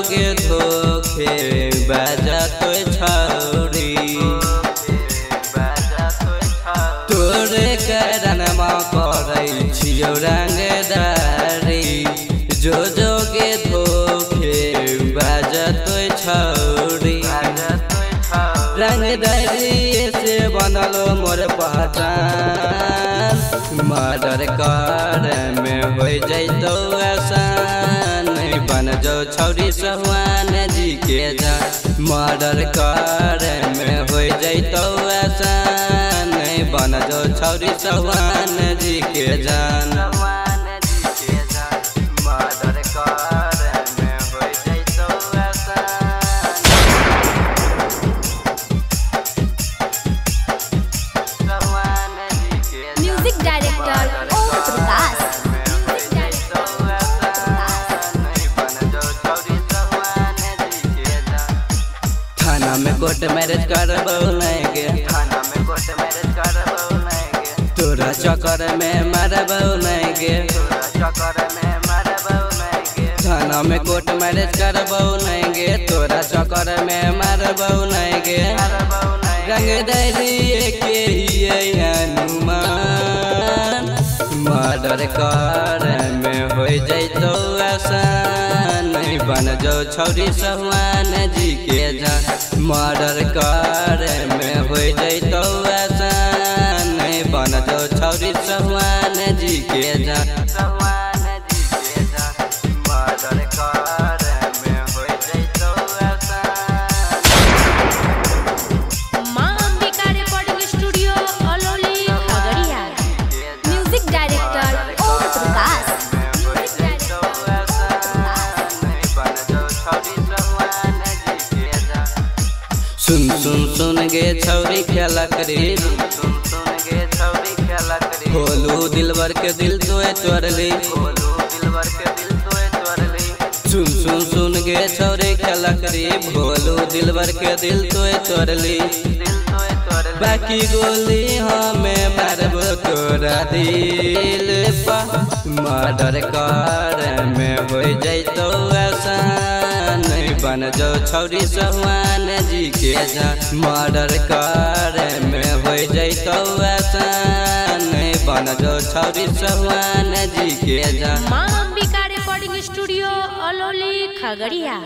जोगे धोखे बाजा तो छौरी तोरे कारण करे छियौ रंगदारी जो जोगे धोखे बाजा तो छौरी रंगदारी से बनलो मोर पहचान मर्डर करे में हो जैतो आसान बन जो छौरी सहुआन जी के जान मर्डर करे में हो जैतो आसान बन जो छौरी सहुआन जी के जान थाना में कोर्ट मैरिज करबो लेंगे तोरा चक्कर में मारबो लेंगे थाना में कोर्ट मैरिज करबो लेंगे तोरा चक्कर में मारबो लेंगे रंगदारी के अनुमान मर्डर करे में हो जैतो आसान बन जो छौरी सहुआन जी के जान मर्डर करे में हो जैतो आसान बन जो छौरी सहुआन जी के जान सुन सुन सुन गे छौरी खेला करी भोलू दिलवर के दिल तोए तोड़ली सुन सुन सुन गे छौरी खेला करी भोलू दिलवर के दिल तोए तोड़ली बाकी गोली हमें मारबो तोरा दिल पर मर्डर करे में हो जैतो आसान बन जो छौरी सहुआन जी के जान मर्डर करे में हो जैतो आसान बन जो छौरी सहुआन जी के जान मां अंबिका रिकॉर्डिंग स्टूडियो अलौली खगड़िया।